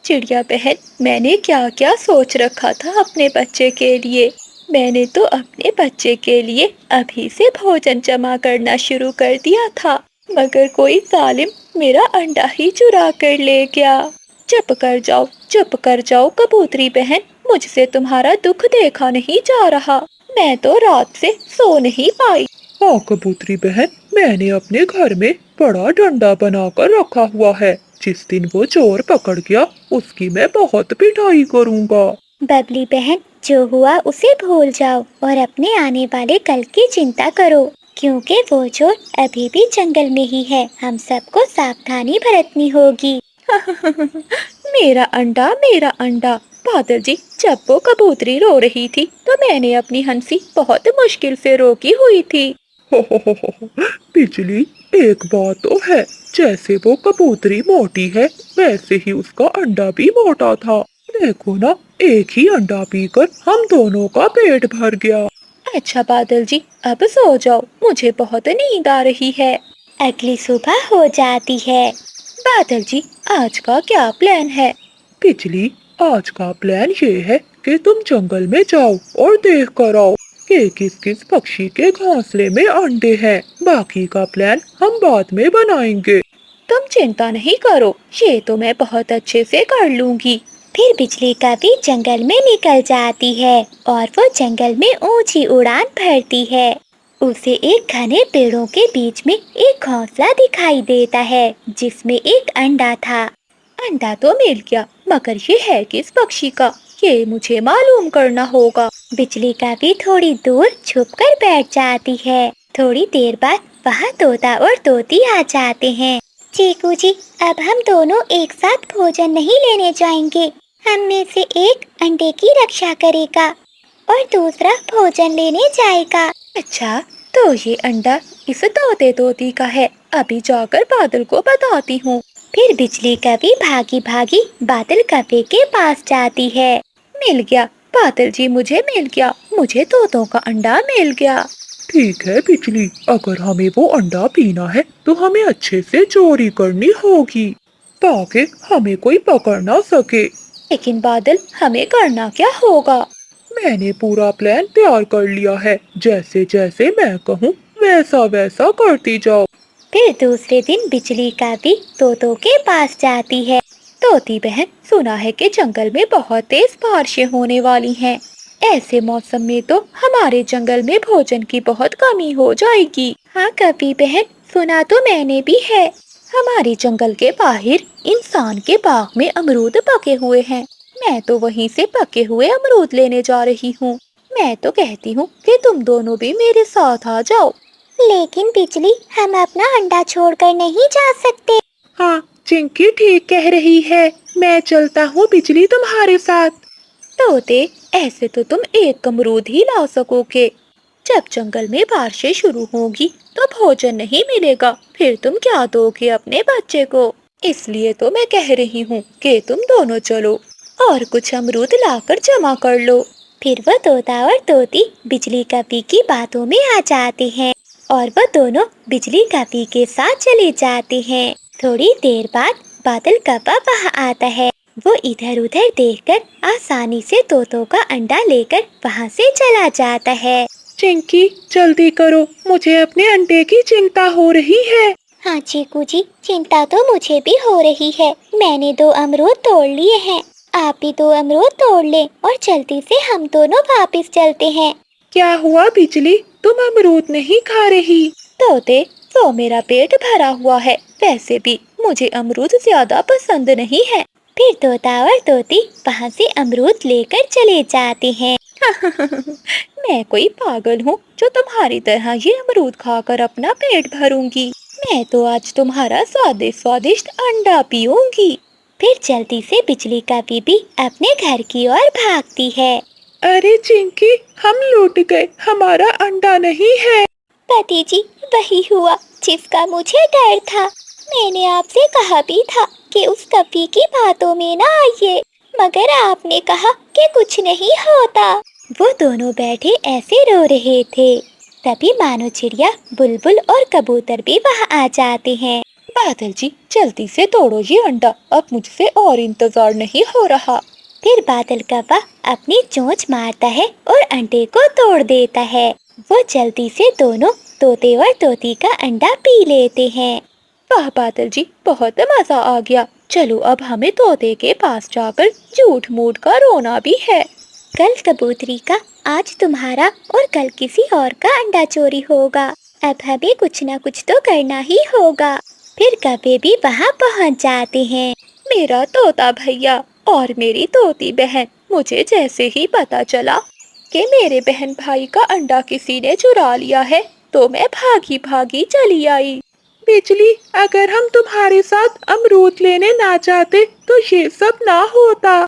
चिड़िया बहन, मैंने क्या क्या सोच रखा था अपने बच्चे के लिए। मैंने तो अपने बच्चे के लिए अभी से भोजन जमा करना शुरू कर दिया था, मगर कोई जालिम मेरा अंडा ही चुरा कर ले गया। चुप कर जाओ कबूतरी बहन, मुझसे तुम्हारा दुख देखा नहीं जा रहा। मैं तो रात से सो नहीं पाई। हाँ कबूतरी बहन, मैंने अपने घर में बड़ा डंडा बनाकर रखा हुआ है। जिस दिन वो चोर पकड़ गया उसकी मैं बहुत पिटाई करूंगा। बबली बहन, जो हुआ उसे भूल जाओ और अपने आने वाले कल की चिंता करो, क्योंकि वो चोर अभी भी जंगल में ही है। हम सबको सावधानी बरतनी होगी। मेरा अंडा, मेरा अंडा। बादल जी, जब वो कबूतरी रो रही थी तो मैंने अपनी हंसी बहुत मुश्किल से रोकी हुई थी। हो, बिजली, एक बात तो है, जैसे वो कबूतरी मोटी है वैसे ही उसका अंडा भी मोटा था। देखो ना, एक ही अंडा पीकर हम दोनों का पेट भर गया। अच्छा बादल जी, अब सो जाओ, मुझे बहुत नींद आ रही है। अगली सुबह हो जाती है। बादल जी, आज का क्या प्लान है? बिजली, आज का प्लान ये है कि तुम जंगल में जाओ और देख कर आओ कि किस किस पक्षी के घोंसले में अंडे हैं। बाकी का प्लान हम बाद में बनाएंगे। तुम चिंता नहीं करो, ये तो मैं बहुत अच्छे से कर लूंगी। फिर बिजली कभी जंगल में निकल जाती है और वो जंगल में ऊंची उड़ान भरती है। उसे एक घने पेड़ों के बीच में एक घोंसला दिखाई देता है जिसमें एक अंडा था। अंडा तो मिल गया, मगर ये है किस पक्षी का, ये मुझे मालूम करना होगा। बिजली कभी थोड़ी दूर छुपकर बैठ जाती है। थोड़ी देर बाद वहाँ तोता और तोती आ जाते हैं। चीकू जी, अब हम दोनों एक साथ भोजन नहीं लेने जाएंगे। हम में से एक अंडे की रक्षा करेगा और दूसरा भोजन लेने जाएगा। अच्छा, तो ये अंडा इस तोते तोती का है। अभी जाकर बादल को बताती हूँ। फिर बिजली कभी भागी भागी बादल कभी के पास जाती है। मिल गया बादल जी, मुझे मिल गया, मुझे तोतों का अंडा मिल गया। ठीक है बिजली, अगर हमें वो अंडा पीना है तो हमें अच्छे से चोरी करनी होगी ताकि हमें कोई पकड़ ना सके। लेकिन बादल, हमें करना क्या होगा? मैंने पूरा प्लान तैयार कर लिया है, जैसे जैसे मैं कहूँ वैसा वैसा करती जाओ। फिर दूसरे दिन बिजली कभी तोतों के पास जाती है। तोती बहन, सुना है कि जंगल में बहुत तेज बारिशें होने वाली हैं। ऐसे मौसम में तो हमारे जंगल में भोजन की बहुत कमी हो जाएगी। हाँ कभी बहन, सुना तो मैंने भी है। हमारे जंगल के बाहर इंसान के बाग में अमरूद पके हुए हैं। मैं तो वहीं से पके हुए अमरूद लेने जा रही हूँ। मैं तो कहती हूँ कि तुम दोनों भी मेरे साथ आ जाओ। लेकिन बिजली, हम अपना अंडा छोड़कर नहीं जा सकते। हाँ, चिंकी ठीक कह रही है, मैं चलता हूँ बिजली तुम्हारे साथ। तोते, ऐसे तो तुम एक अमरूद ही ला सकोगे। जब जंगल में बारिशें शुरू होगी तो भोजन नहीं मिलेगा, फिर तुम क्या दोगे अपने बच्चे को? इसलिए तो मैं कह रही हूँ कि तुम दोनों चलो और कुछ अमरूद लाकर जमा कर लो। फिर वह तोता और तोती बिजली कपी की बातों में आ जाते हैं और वह दोनों बिजली कपी के साथ चले जाते हैं। थोड़ी देर बाद बादल कपा वहाँ आता है। वो इधर उधर देखकर आसानी से तोतों का अंडा लेकर वहाँ से चला जाता है। चिंकी, जल्दी करो, मुझे अपने अंडे की चिंता हो रही है। हाँ चीकू जी, चिंता तो मुझे भी हो रही है। मैंने 2 अमरूद तोड़ लिए हैं। आप भी 2 अमरूद तोड़ लें और जल्दी से हम दोनों वापस चलते हैं। क्या हुआ बिजली, तुम अमरूद नहीं खा रही? तोते, तो मेरा पेट भरा हुआ है, वैसे भी मुझे अमरूद ज्यादा पसंद नहीं है। फिर तोता और तोती वहाँ से अमरूद लेकर चले जाते हैं। मैं कोई पागल हूँ जो तुम्हारी तरह ये अमरूद खाकर अपना पेट भरूंगी। मैं तो आज तुम्हारा स्वादिष्ट स्वादिष्ट अंडा पीऊंगी। फिर जल्दी से बिजली का बीबी अपने घर की ओर भागती है। अरे चिंकी, हम लूट गए, हमारा अंडा नहीं है। पति जी, वही हुआ जिसका मुझे डर था। मैंने आपसे कहा भी था कि उस कपी की बातों में ना आइए, मगर आपने कहा कि कुछ नहीं होता। वो दोनों बैठे ऐसे रो रहे थे। तभी मानो चिड़िया, बुलबुल और कबूतर भी वहाँ आ जाते हैं। बादल जी जल्दी से तोड़ो ये अंडा, अब मुझसे और इंतजार नहीं हो रहा। फिर बादल कौवा अपनी चोंच मारता है और अंडे को तोड़ देता है। वो जल्दी से दोनों तोते और तोती का अंडा पी लेते हैं। वाह बादल जी, बहुत मजा आ गया। चलो अब हमें तोते के पास जाकर झूठ मूठ का रोना भी है। कल कबूतरी का, आज तुम्हारा और कल किसी और का अंडा चोरी होगा। अब हमें कुछ ना कुछ तो करना ही होगा। फिर कौवे भी वहाँ पहुँच जाते हैं। मेरा तोता भैया और मेरी तोती बहन, मुझे जैसे ही पता चला कि मेरे बहन भाई का अंडा किसी ने चुरा लिया है, तो मैं भागी भागी चली आई। बिजली, अगर हम तुम्हारे साथ अमरूद लेने ना जाते तो ये सब ना होता।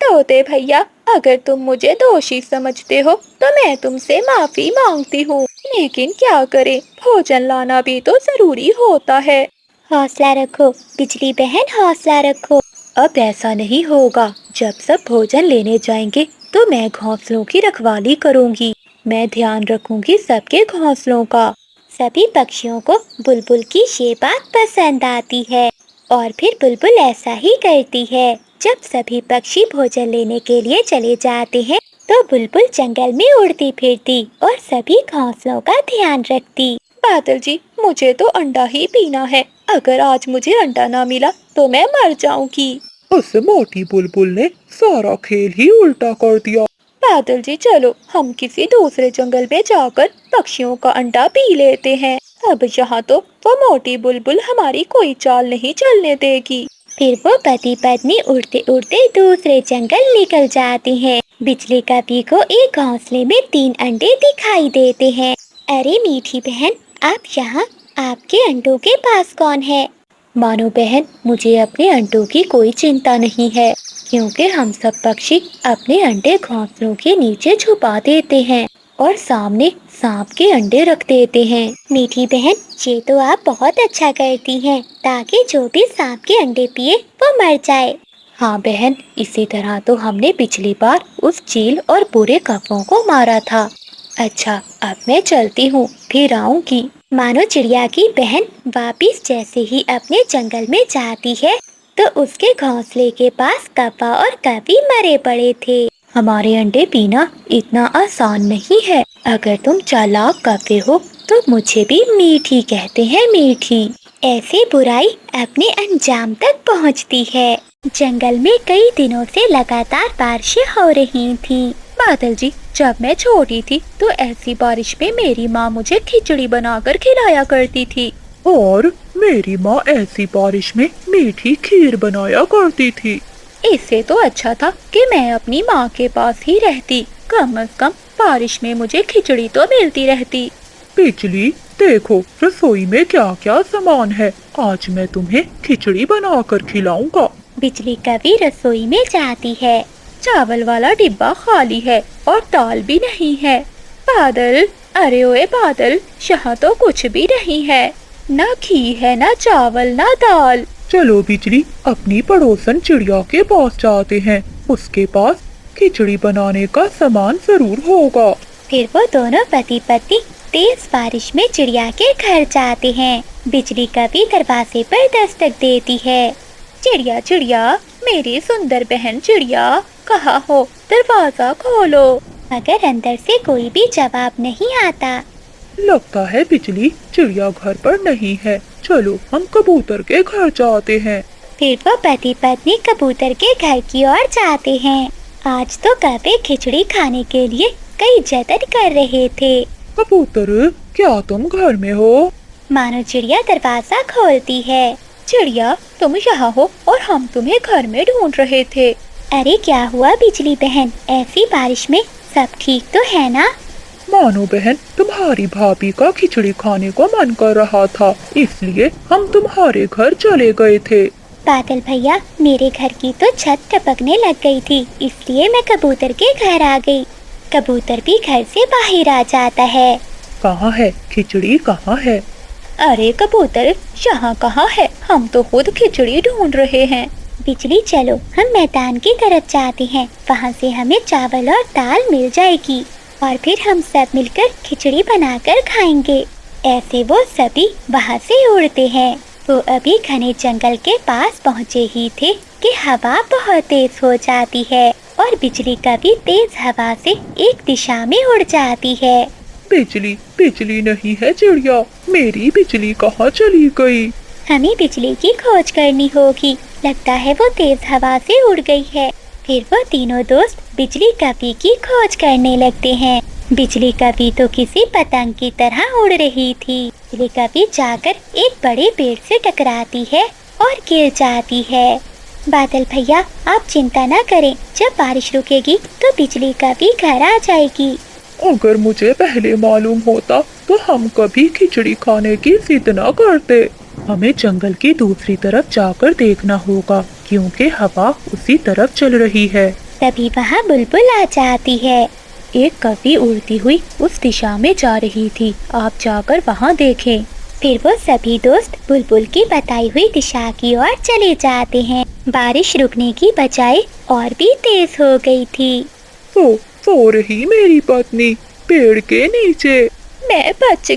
तोते भैया, अगर तुम मुझे दोषी समझते हो तो मैं तुमसे माफी मांगती हूँ, लेकिन क्या करें, भोजन लाना भी तो जरूरी होता है। हौसला रखो बिजली बहन, हौसला रखो। अब ऐसा नहीं होगा। जब सब भोजन लेने जाएंगे तो मैं घोंसलों की रखवाली करूंगी। मैं ध्यान रखूंगी सबके घोंसलों का। सभी पक्षियों को बुलबुल की ये बात पसंद आती है और फिर बुलबुल ऐसा ही करती है। जब सभी पक्षी भोजन लेने के लिए चले जाते हैं तो बुलबुल जंगल में उड़ती फिरती और सभी घोंसलों का ध्यान रखती। बादल जी, मुझे तो अंडा ही पीना है। अगर आज मुझे अंडा ना मिला तो मैं मर जाऊंगी। उस मोटी बुलबुल ने सारा खेल ही उल्टा कर दिया। बादल जी चलो, हम किसी दूसरे जंगल में जाकर पक्षियों का अंडा पी लेते हैं। अब यहाँ तो वो मोटी बुलबुल हमारी कोई चाल नहीं चलने देगी। फिर वो पति पत्नी उड़ते उड़ते दूसरे जंगल निकल जाते हैं। बिजली कौवे को एक घोंसले में 3 अंडे दिखाई देते हैं। अरे मीठी बहन, आप यहाँ, आपके अंडों के पास कौन है? मानो बहन, मुझे अपने अंडों की कोई चिंता नहीं है, क्योंकि हम सब पक्षी अपने अंडे घोंसलों के नीचे छुपा देते हैं और सामने सांप के अंडे रख देते हैं। मीठी बहन, ये तो आप बहुत अच्छा करती हैं, ताकि जो भी सांप के अंडे पिए वो मर जाए। हाँ बहन, इसी तरह तो हमने पिछली बार उस चील और बुरे कौवों को मारा था। अच्छा, अब मैं चलती हूँ, फिर आऊंगी। मानो चिड़िया की बहन वापिस जैसे ही अपने जंगल में जाती है तो उसके घोंसले के पास कौवा और कौवी मरे पड़े थे। हमारे अंडे पीना इतना आसान नहीं है। अगर तुम चालाक कौवे हो तो मुझे भी मीठी कहते हैं, मीठी। ऐसे बुराई अपने अंजाम तक पहुंचती है। जंगल में कई दिनों से लगातार बारिशें हो रही थीं। बादल जी, जब मैं छोटी थी तो ऐसी बारिश में मेरी माँ मुझे खिचड़ी बनाकर खिलाया करती थी। और मेरी माँ ऐसी बारिश में मीठी खीर बनाया करती थी। इससे तो अच्छा था कि मैं अपनी माँ के पास ही रहती। कम से कम बारिश में मुझे खिचड़ी तो मिलती रहती। बिजली, देखो रसोई में क्या क्या सामान है, आज मैं तुम्हें खिचड़ी बनाकर खिलाऊंगा। बिजली कौवी रसोई में जाती है। चावल वाला डिब्बा खाली है और दाल भी नहीं है। बादल, अरे ओए बादल, यहाँ तो कुछ भी नहीं है। ना घी है, ना चावल, ना दाल। चलो बिजली, अपनी पड़ोसन चिड़िया के पास जाते हैं, उसके पास खिचड़ी बनाने का सामान जरूर होगा। फिर वो दोनों पति पत्नी तेज बारिश में चिड़िया के घर जाते हैं। बिजली कौवी दरवाजे पर दस्तक देती है। चिड़िया चिड़िया, मेरी सुंदर बहन चिड़िया, कहाँ हो? दरवाजा खोलो। मगर अंदर से कोई भी जवाब नहीं आता। लगता है बिजली चिड़िया घर पर नहीं है, चलो हम कबूतर के घर जाते हैं। फिर वो पति पत्नी कबूतर के घर की ओर जाते हैं। आज तो कौवे खिचड़ी खाने के लिए कई जतन कर रहे थे। कबूतर, क्या तुम घर में हो? मानो चिड़िया दरवाजा खोलती है। चिड़िया, तुम यहाँ हो और हम तुम्हें घर में ढूंढ रहे थे। अरे क्या हुआ बिजली बहन, ऐसी बारिश में सब ठीक तो है ना? मानो बहन, तुम्हारी भाभी का खिचड़ी खाने को मन कर रहा था, इसलिए हम तुम्हारे घर चले गए थे। बादल भैया, मेरे घर की तो छत टपकने लग गई थी, इसलिए मैं कबूतर के घर आ गई। कबूतर भी घर से बाहर आ जाता है। कहाँ है खिचड़ी, कहाँ है? अरे कबूतर, यहाँ कहाँ है? हम तो खुद खिचड़ी ढूंढ रहे हैं। बिजली, चलो हम मैदान की तरफ जाते हैं, वहाँ से हमें चावल और दाल मिल जाएगी और फिर हम सब मिलकर खिचड़ी बनाकर खाएंगे। ऐसे वो सभी वहाँ से उड़ते हैं। वो अभी घने जंगल के पास पहुँचे ही थे कि हवा बहुत तेज हो जाती है और बिजली कभी तेज हवा से एक दिशा में उड़ जाती है। बिजली बिजली नहीं है चिड़िया, मेरी बिजली कहाँ चली गई? हमें बिजली की खोज करनी होगी, लगता है वो तेज हवा से उड़ गई है। फिर वो तीनों दोस्त बिजली कपी की खोज करने लगते हैं। बिजली कपी तो किसी पतंग की तरह उड़ रही थी। बिजली कपी जाकर एक बड़े पेड़ से टकराती है और गिर जाती है। बादल भैया, आप चिंता न करें, जब बारिश रुकेगी तो बिजली कपी घर आ जाएगी। अगर मुझे पहले मालूम होता तो हम कभी खिचड़ी खाने की जिद न करते। हमें जंगल की दूसरी तरफ जाकर देखना होगा, क्योंकि हवा उसी तरफ चल रही है। तभी वहाँ बुलबुल आ जाती है। एक कभी उड़ती हुई उस दिशा में जा रही थी, आप जाकर वहाँ देखें। फिर वो सभी दोस्त बुलबुल की बताई हुई दिशा की ओर चले जाते हैं। बारिश रुकने की बजाय और भी तेज हो गई थी। सो रही मेरी पत्नी पेड़ के नीचे। मैं बच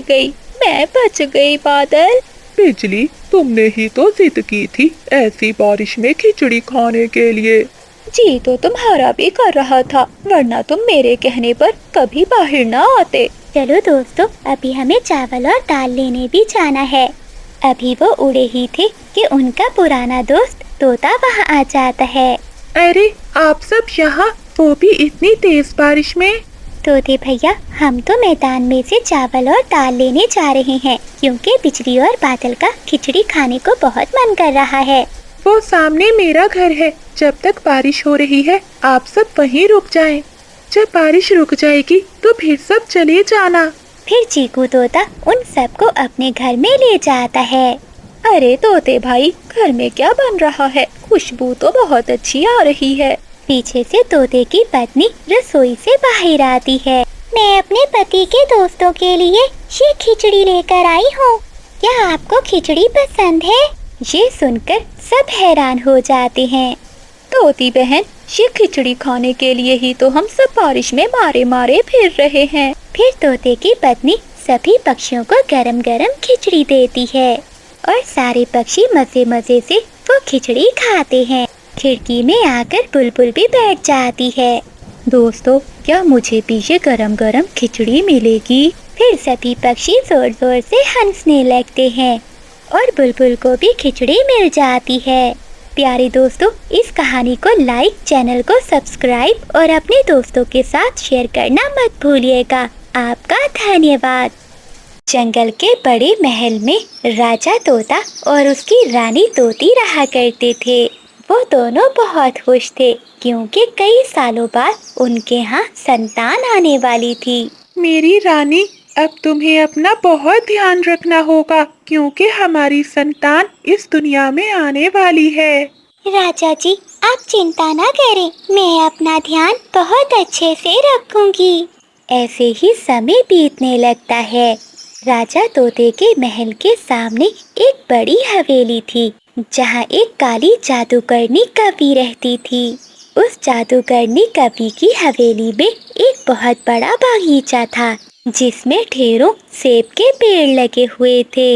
गई बादल। बिजली, तुमने ही तो जिद की थी ऐसी बारिश में खिचड़ी खाने के लिए। जी तो तुम्हारा भी कर रहा था, वरना तुम मेरे कहने पर कभी बाहर ना आते। चलो दोस्तों, अभी हमें चावल और दाल लेने भी जाना है। अभी वो उड़े ही थे कि उनका पुराना दोस्त तोता वहाँ आ जाता है। अरे आप सब यहाँ, वो भी इतनी तेज बारिश में? तोते भैया, हम तो मैदान में से चावल और दाल लेने जा रहे हैं, क्योंकि बिजली और बादल का खिचड़ी खाने को बहुत मन कर रहा है। वो सामने मेरा घर है, जब तक बारिश हो रही है आप सब वहीं रुक जाएं। जब बारिश रुक जाएगी तो फिर सब चले जाना। फिर चीकू तोता उन सबको अपने घर में ले जाता है। अरे तोते भाई, घर में क्या बन रहा है? खुशबू तो बहुत अच्छी आ रही है। पीछे से तोते की पत्नी रसोई से बाहर आती है। मैं अपने पति के दोस्तों के लिए ये खिचड़ी लेकर आई हूँ। क्या आपको खिचड़ी पसंद है? ये सुनकर सब हैरान हो जाते हैं। तोती बहन, ये खिचड़ी खाने के लिए ही तो हम सब बारिश में मारे मारे फिर रहे हैं। फिर तोते की पत्नी सभी पक्षियों को गरम गरम खिचड़ी देती है और सारे पक्षी मजे मजे से वो खिचड़ी खाते हैं। खिड़की में आकर बुलबुल भी बैठ जाती है। दोस्तों, क्या मुझे भी ये गरम गरम खिचड़ी मिलेगी? फिर सभी पक्षी जोर जोर से हंसने लगते हैं और बुलबुल को भी खिचड़ी मिल जाती है। प्यारे दोस्तों, इस कहानी को लाइक, चैनल को सब्सक्राइब और अपने दोस्तों के साथ शेयर करना मत भूलिएगा। आपका धन्यवाद। जंगल के बड़े महल में राजा तोता और उसकी रानी तोती रहा करते थे। वो दोनों बहुत खुश थे, क्योंकि कई सालों बाद उनके यहाँ संतान आने वाली थी। मेरी रानी, अब तुम्हें अपना बहुत ध्यान रखना होगा, क्योंकि हमारी संतान इस दुनिया में आने वाली है। राजा जी, आप चिंता ना करें, मैं अपना ध्यान बहुत अच्छे से रखूंगी। ऐसे ही समय बीतने लगता है। राजा तोते के महल के सामने एक बड़ी हवेली थी, जहाँ एक काली जादूगरनी कवि रहती थी। उस जादूगरनी कवि की हवेली में एक बहुत बड़ा बागीचा था, जिसमें ढेरों सेब के पेड़ लगे हुए थे।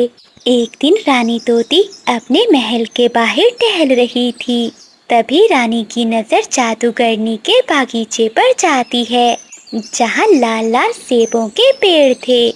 एक दिन रानी तोती अपने महल के बाहर टहल रही थी। तभी रानी की नजर जादूगरनी के बागीचे पर जाती है, जहाँ लाल लाल सेबों के पेड़ थे।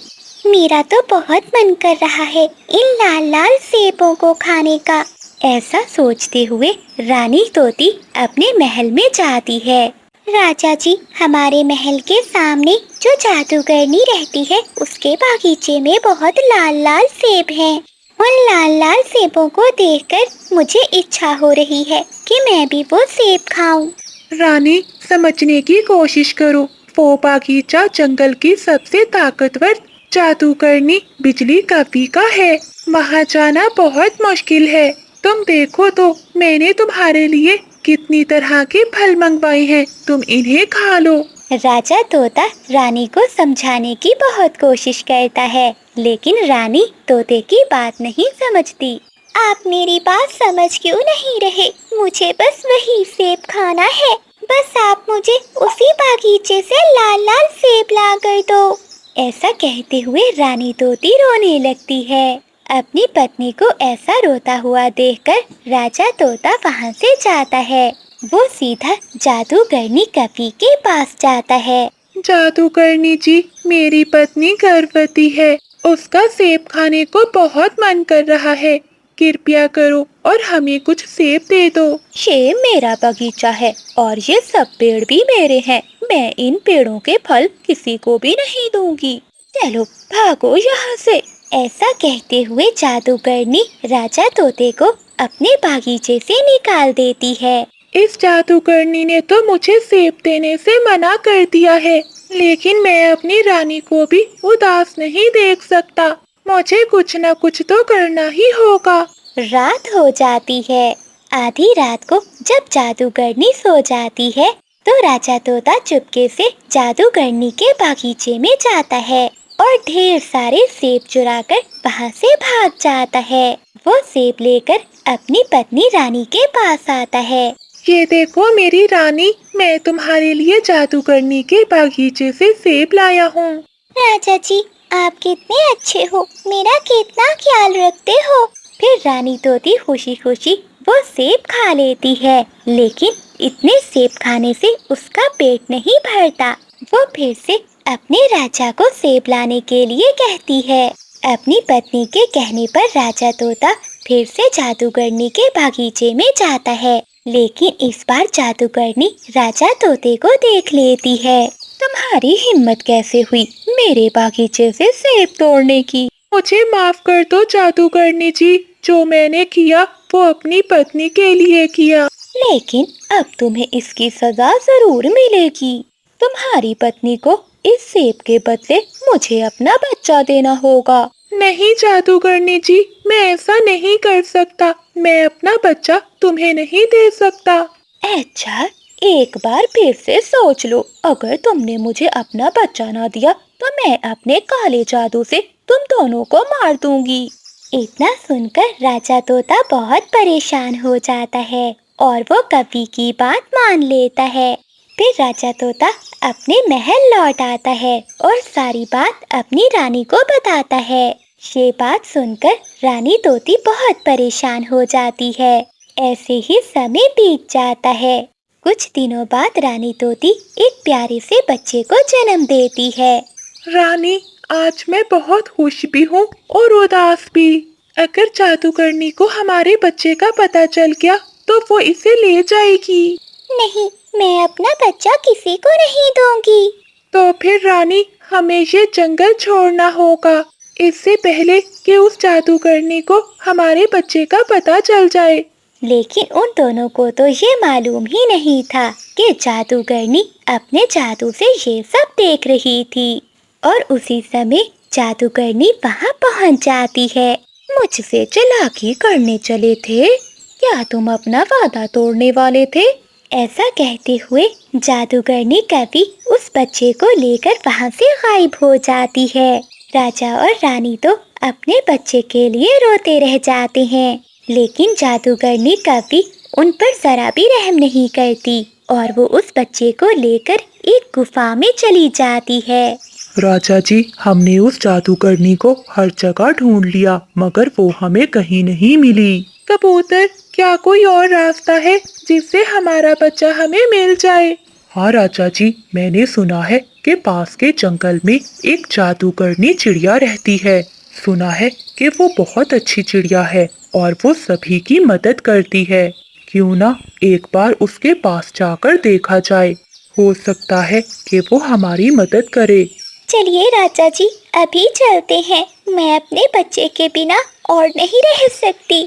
मेरा तो बहुत मन कर रहा है इन लाल लाल सेबों को खाने का। ऐसा सोचते हुए रानी तोती अपने महल में जाती है। राजा जी, हमारे महल के सामने जो जादूगरनी रहती है, उसके बागीचे में बहुत लाल लाल सेब हैं। उन लाल लाल सेबों को देखकर मुझे इच्छा हो रही है कि मैं भी वो सेब खाऊं। रानी, समझने की कोशिश करो, वो बागीचा जंगल की सबसे ताकतवर जादूगरनी बिजली कवि का है। वहाँ जाना बहुत मुश्किल है। तुम देखो तो, मैंने तुम्हारे लिए कितनी तरह के फल मंगवाए हैं, तुम इन्हें खा लो। राजा तोता रानी को समझाने की बहुत कोशिश करता है, लेकिन रानी तोते की बात नहीं समझती। आप मेरी बात समझ क्यों नहीं रहे? मुझे बस वही सेब खाना है। बस आप मुझे उसी बागीचे से लाल लाल सेब ला कर दो। ऐसा कहते हुए रानी तोती रोने लगती है। अपनी पत्नी को ऐसा रोता हुआ देखकर राजा तोता वहाँ से जाता है। वो सीधा जादूगरनी कपी के पास जाता है। जादूगरनी जी, मेरी पत्नी गर्भवती है। उसका सेब खाने को बहुत मन कर रहा है। कृपया करो और हमें कुछ सेब दे दो। ये मेरा बगीचा है और ये सब पेड़ भी मेरे हैं। मैं इन पेड़ों के फल किसी को भी नहीं दूंगी। चलो भागो यहाँ से। ऐसा कहते हुए जादूगरनी राजा तोते को अपने बागीचे से निकाल देती है। इस जादूगरनी ने तो मुझे सेब देने से मना कर दिया है, लेकिन मैं अपनी रानी को भी उदास नहीं देख सकता। मुझे कुछ न कुछ तो करना ही होगा। रात हो जाती है। आधी रात को जब जादूगरनी सो जाती है तो राजा तोता चुपके से जादूगरनी के बागीचे में जाता है और ढेर सारे सेब चुराकर वहाँ से भाग जाता है। वो सेब लेकर अपनी पत्नी रानी के पास आता है। ये देखो मेरी रानी, मैं तुम्हारे लिए जादूगरनी के बागीचे से सेब लाया हूँ। राजा जी, आप कितने अच्छे हो, मेरा कितना ख्याल रखते हो। फिर रानी तोती खुशी खुशी वो सेब खा लेती है, लेकिन इतने सेब खाने से उसका पेट नहीं भरता। वो फिर से अपने राजा को सेब लाने के लिए कहती है। अपनी पत्नी के कहने पर राजा तोता फिर से जादूगरनी के बागीचे में जाता है, लेकिन इस बार जादूगरनी राजा तोते को देख लेती है। तुम्हारी हिम्मत कैसे हुई मेरे बागीचे से सेब तोड़ने की? मुझे माफ कर दो जादूगरनी जी, जो मैंने किया वो अपनी पत्नी के लिए किया। लेकिन अब तुम्हें इसकी सजा जरूर मिलेगी। तुम्हारी पत्नी को इस सेब के बदले मुझे अपना बच्चा देना होगा। नहीं जादूगरनी जी, मैं ऐसा नहीं कर सकता। मैं अपना बच्चा तुम्हें नहीं दे सकता। अच्छा, एक बार फिर से सोच लो। अगर तुमने मुझे अपना बच्चा ना दिया तो मैं अपने काले जादू से तुम दोनों को मार दूंगी। इतना सुनकर राजा तोता बहुत परेशान हो जाता है और वो कपी की बात मान लेता है। फिर राजा तोता अपने महल लौट आता है और सारी बात अपनी रानी को बताता है। ये बात सुनकर रानी तोती बहुत परेशान हो जाती है। ऐसे ही समय बीत जाता है। कुछ दिनों बाद रानी तोती एक प्यारे से बच्चे को जन्म देती है। रानी, आज मैं बहुत खुश भी हूँ और उदास भी। अगर जादूगरनी को हमारे बच्चे का पता चल गया तो वो इसे ले जाएगी। नहीं, मैं अपना बच्चा किसी को नहीं दूंगी। तो फिर रानी, हमें ये जंगल छोड़ना होगा, इससे पहले कि उस जादूगरनी को हमारे बच्चे का पता चल जाए। लेकिन उन दोनों को तो ये मालूम ही नहीं था कि जादूगरनी अपने जादू से ये सब देख रही थी। और उसी समय जादूगरनी वहाँ पहुँच जाती है। मुझसे चालाकी करने चले थे? क्या तुम अपना वादा तोड़ने वाले थे? ऐसा कहते हुए जादूगरनी कभी उस बच्चे को लेकर वहाँ से गायब हो जाती है। राजा और रानी तो अपने बच्चे के लिए रोते रह जाते हैं, लेकिन जादूगरनी कभी उन पर जरा भी रहम नहीं करती और वो उस बच्चे को लेकर एक गुफा में चली जाती है। राजा जी, हमने उस जादूगरनी को हर जगह ढूंढ लिया, मगर वो हमें कहीं नहीं मिली। कबूतर, क्या कोई और रास्ता है जिससे हमारा बच्चा हमें मिल जाए? हाँ राजा जी, मैंने सुना है कि पास के जंगल में एक जादूगरनी चिड़िया रहती है। सुना है कि वो बहुत अच्छी चिड़िया है और वो सभी की मदद करती है। क्यों ना एक बार उसके पास जाकर देखा जाए, हो सकता है कि वो हमारी मदद करे। चलिए राजा जी, अभी चलते हैं। मैं अपने बच्चे के बिना और नहीं रह सकती।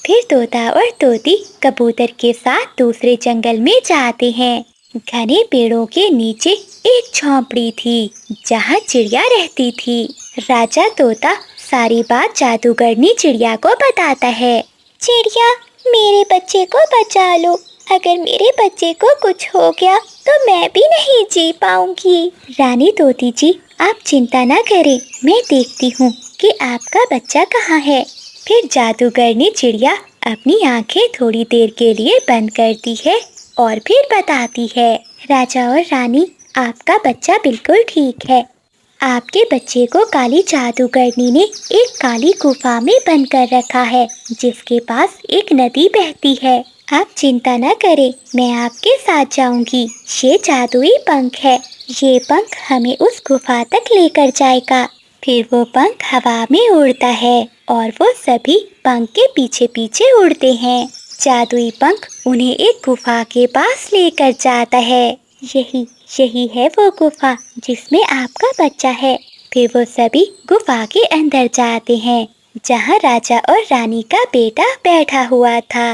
फिर तोता और तोती कबूतर के साथ दूसरे जंगल में जाते हैं। घने पेड़ों के नीचे एक झोंपड़ी थी जहाँ चिड़िया रहती थी। राजा तोता सारी बात जादूगरनी चिड़िया को बताता है। चिड़िया, मेरे बच्चे को बचा लो। अगर मेरे बच्चे को कुछ हो गया तो मैं भी नहीं जी पाऊंगी। रानी तोती जी, आप चिंता ना करें, मैं देखती हूँ कि आपका बच्चा कहाँ है। फिर जादूगरनी चिड़िया अपनी आंखें थोड़ी देर के लिए बंद करती है और फिर बताती है। राजा और रानी, आपका बच्चा बिल्कुल ठीक है। आपके बच्चे को काली जादूगरनी ने एक काली गुफा में बंद कर रखा है, जिसके पास एक नदी बहती है। आप चिंता न करें, मैं आपके साथ जाऊंगी। ये जादुई पंख है, ये पंख हमें उस गुफा तक लेकर जाएगा। फिर वो पंख हवा में उड़ता है और वो सभी पंख के पीछे पीछे उड़ते हैं। जादुई पंख उन्हें एक गुफा के पास लेकर जाता है। यही यही है वो गुफा जिसमें आपका बच्चा है। फिर वो सभी गुफा के अंदर जाते हैं, जहाँ राजा और रानी का बेटा बैठा हुआ था।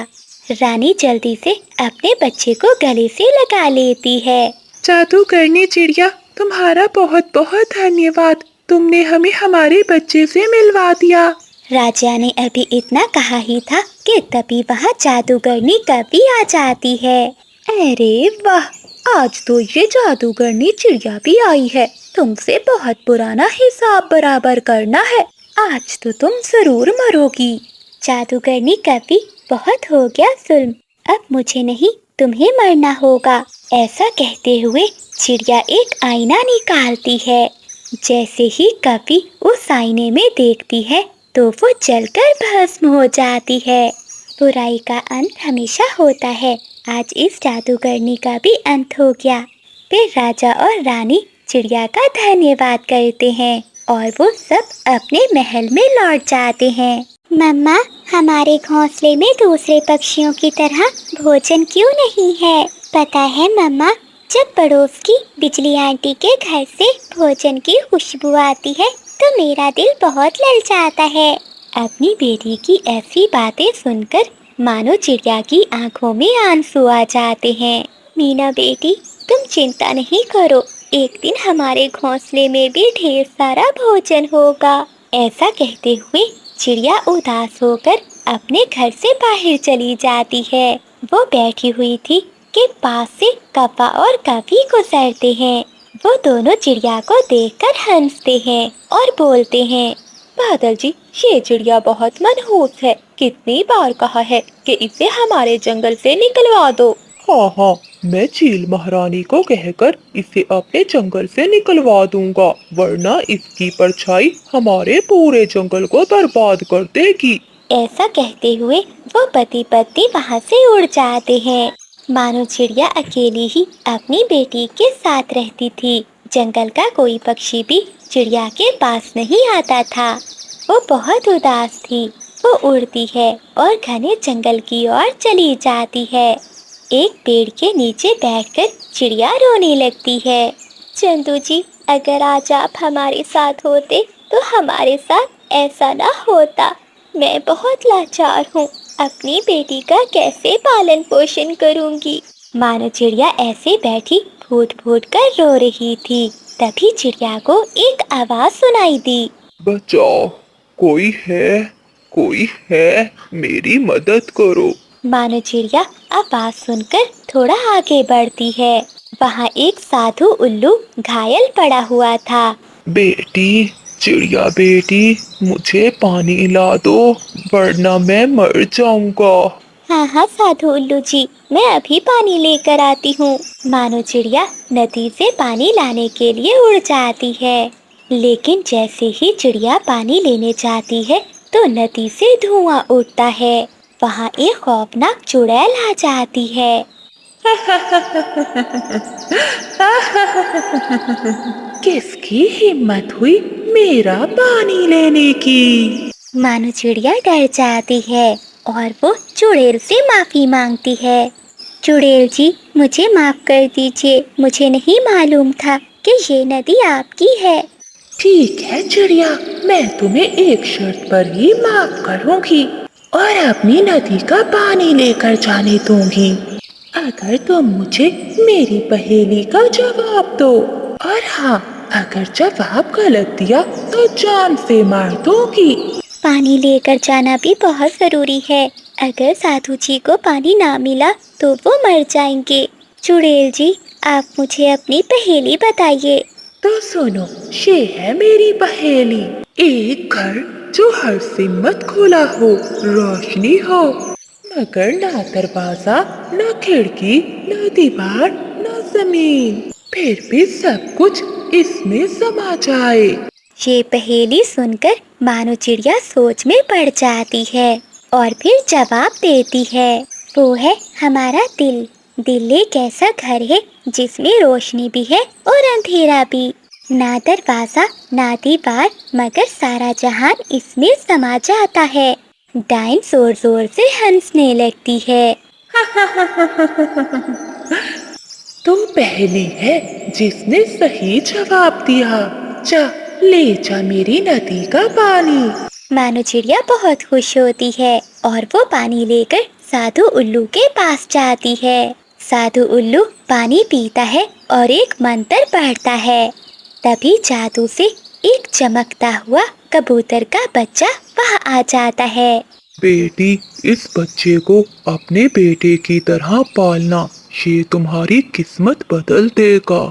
रानी जल्दी से अपने बच्चे को गले से लगा लेती है। जादूगरनी चिड़िया, तुम्हारा बहुत बहुत धन्यवाद। तुमने हमें हमारे बच्चे से मिलवा दिया। राजा ने अभी इतना कहा ही था कि तभी वहाँ जादूगरनी कभी आ जाती है। अरे वाह, आज तो ये जादूगरनी चिड़िया भी आई है। तुमसे बहुत पुराना हिसाब बराबर करना है। आज तो तुम जरूर मरोगी। जादूगरनी कभी बहुत हो गया जुल्म, अब मुझे नहीं तुम्हें मरना होगा। ऐसा कहते हुए चिड़िया एक आईना निकालती है। जैसे ही कभी उस आईने में देखती है तो वो जलकर भस्म हो जाती है। बुराई का अंत हमेशा होता है। आज इस जादूगरनी का भी अंत हो गया। फिर राजा और रानी चिड़िया का धन्यवाद करते हैं और वो सब अपने महल में लौट जाते हैं। मम्मा, हमारे घोंसले में दूसरे पक्षियों की तरह भोजन क्यों नहीं है? पता है मम्मा, जब पड़ोस की बिजली आंटी के घर से भोजन की खुशबू आती है तो मेरा दिल बहुत ललचाता है। अपनी बेटी की ऐसी बातें सुनकर मानो चिड़िया की आंखों में आंसू आ जाते हैं। मीना बेटी, तुम चिंता नहीं करो, एक दिन हमारे घोंसले में भी ढेर सारा भोजन होगा। ऐसा कहते हुए चिड़िया उदास होकर अपने घर से बाहर चली जाती है। वो बैठी हुई थी कि पास से कौवा और कभी गुजरते हैं। वो दोनों चिड़िया को देखकर हंसते हैं और बोलते हैं, बादल जी, ये चिड़िया बहुत मनहूस है। कितनी बार कहा है कि इसे हमारे जंगल से निकलवा दो। हाँ हाँ, मैं चील महारानी को कहकर इसे अपने जंगल से निकलवा दूंगा, वरना इसकी परछाई हमारे पूरे जंगल को बर्बाद कर देगी। ऐसा कहते हुए वो पति पत्नी वहाँ से उड़ जाते हैं। मानो चिड़िया अकेली ही अपनी बेटी के साथ रहती थी। जंगल का कोई पक्षी भी चिड़िया के पास नहीं आता था। वो बहुत उदास थी। वो उड़ती है और घने जंगल की ओर चली जाती है। एक पेड़ के नीचे बैठकर चिड़िया रोने लगती है। चंदू जी, अगर आज आप हमारे साथ होते तो हमारे साथ ऐसा ना होता। मैं बहुत लाचार हूँ, अपनी बेटी का कैसे पालन पोषण करूँगी। मानो चिड़िया ऐसे बैठी फूट फूट कर रो रही थी। तभी चिड़िया को एक आवाज सुनाई दी। बचाओ, कोई है, मेरी मदद करो। मानो चिड़िया आवाज सुनकर थोड़ा आगे बढ़ती है। वहाँ एक साधु उल्लू घायल पड़ा हुआ था। बेटी, चिड़िया बेटी, मुझे पानी ला दो, वरना मैं मर जाऊंगा। हाँ हाँ साधु उल्लू जी, मैं अभी पानी लेकर आती हूँ। मानो चिड़िया नदी से पानी लाने के लिए उड़ जाती है। लेकिन जैसे ही चिड़िया पानी लेने जाती है तो नदी से धुआं उठता है। वहाँ एक खौफनाक चुड़ैल आ जाती है। किसकी हिम्मत हुई मेरा पानी लेने की? मानो चिड़िया डर जाती है और वो चुड़ैल से माफी मांगती है। चुड़ैल जी, मुझे माफ कर दीजिए, मुझे नहीं मालूम था कि ये नदी आपकी है। ठीक है चिड़िया, मैं तुम्हें एक शर्त पर ही माफ करूंगी और अपनी नदी का पानी लेकर जाने दूंगी, अगर तुम मुझे मेरी पहेली का जवाब दो। और हाँ, अगर जवाब गलत दिया तो जान से मार दूंगी। पानी लेकर जाना भी बहुत जरूरी है। अगर साधु जी को पानी ना मिला तो वो मर जाएंगे। चुड़ैल जी, आप मुझे अपनी पहेली बताइए। तो सुनो, ये है मेरी पहेली। एक घर जो हर सिमत खुला हो, रोशनी हो, मगर ना दरवाजा, ना खिड़की, ना दीवार, ना जमीन, फिर भी सब कुछ इसमें समा जाए। ये पहेली सुनकर मानो चिड़िया सोच में पड़ जाती है और फिर जवाब देती है। वो है हमारा दिल। दिल एक ऐसा घर है जिसमें रोशनी भी है और अंधेरा भी। ना दरवाजा ना दीवार मगर सारा जहान इसमें समा जाता है। डाइन जोर जोर से हंसने लगती है। तुम पहली है जिसने सही जवाब दिया। जा ले जा मेरी नदी का पानी। मानो चिड़िया बहुत खुश होती है और वो पानी लेकर साधु उल्लू के पास जाती है। साधु उल्लू पानी पीता है और एक मंत्र पढ़ता है। तभी जादू से एक चमकता हुआ कबूतर का बच्चा वहाँ आ जाता है। बेटी, इस बच्चे को अपने बेटे की तरह पालना, ये तुम्हारी किस्मत बदल देगा।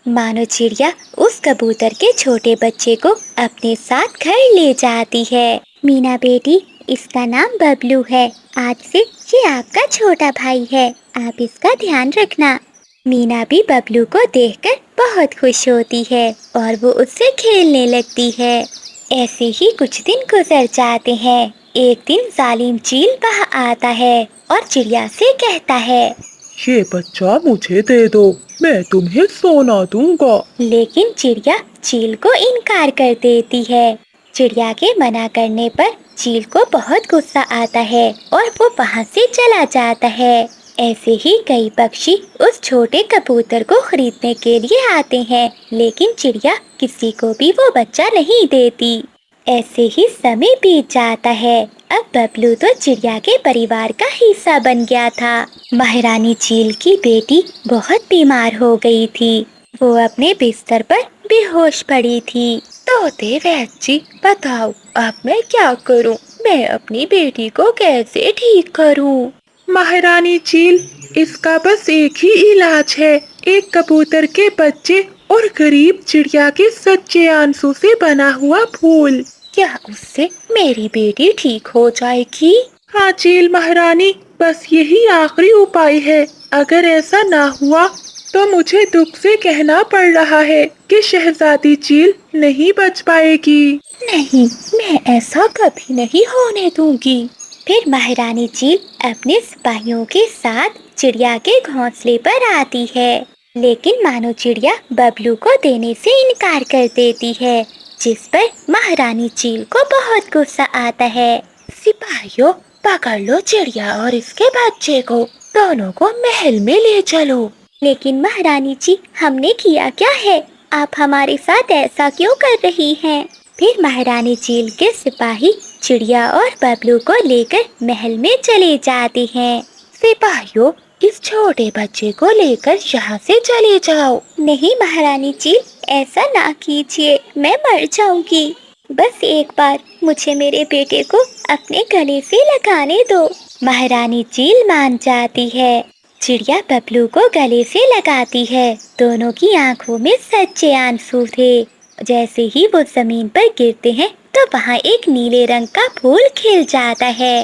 मानो चिड़िया उस कबूतर के छोटे बच्चे को अपने साथ घर ले जाती है। मीना बेटी, इसका नाम बबलू है। आज से ये आपका छोटा भाई है, आप इसका ध्यान रखना। मीना भी बबलू को देखकर बहुत खुश होती है और वो उससे खेलने लगती है। ऐसे ही कुछ दिन गुजर जाते हैं। एक दिन जालिम चील वहाँ आता है और चिड़िया से कहता है, ये बच्चा मुझे दे दो, मैं तुम्हें सोना दूंगा। लेकिन चिड़िया चील को इनकार कर देती है। चिड़िया के मना करने पर चील को बहुत गुस्सा आता है और वो वहाँ से चला जाता है। ऐसे ही कई पक्षी उस छोटे कबूतर को खरीदने के लिए आते हैं, लेकिन चिड़िया किसी को भी वो बच्चा नहीं देती। ऐसे ही समय बीत जाता है। अब बबलू तो चिड़िया के परिवार का हिस्सा बन गया था। महारानी चील की बेटी बहुत बीमार हो गई थी। वो अपने बिस्तर पर बेहोश पड़ी थी। तोते वैद्य जी, बताओ अब मैं क्या करूं? मैं अपनी बेटी को कैसे ठीक करूं? महारानी चील, इसका बस एक ही इलाज है, एक कबूतर के बच्चे और गरीब चिड़िया के सच्चे आंसू से बना हुआ फूल। क्या उससे मेरी बेटी ठीक हो जाएगी? हाँ चील महारानी, बस यही आखिरी उपाय है। अगर ऐसा ना हुआ तो मुझे दुख से कहना पड़ रहा है कि शहजादी चील नहीं बच पाएगी। नहीं, मैं ऐसा कभी नहीं होने दूंगी। फिर महारानी चील अपने सिपाहियों के साथ चिड़िया के घोंसले पर आती है, लेकिन मानो चिड़िया बबलू को देने से इनकार कर देती है, जिस पर महारानी चील को बहुत गुस्सा आता है। सिपाहियों, पकड़ लो चिड़िया और इसके बच्चे को, दोनों को महल में ले चलो। लेकिन महारानी जी, हमने किया क्या है? आप हमारे साथ ऐसा क्यों कर रही हैं? फिर महारानी चील के सिपाही चिड़िया और बबलू को लेकर महल में चले जाते हैं। सिपाहियों, इस छोटे बच्चे को लेकर यहाँ से चले जाओ। नहीं महारानी चील, ऐसा ना कीजिए, मैं मर जाऊंगी। बस एक बार मुझे मेरे बेटे को अपने गले से लगाने दो। महारानी चील मान जाती है। चिड़िया बबलू को गले से लगाती है। दोनों की आंखों में सच्चे आंसू थे। जैसे ही वो जमीन पर गिरते हैं तो वहाँ एक नीले रंग का फूल खिल जाता है।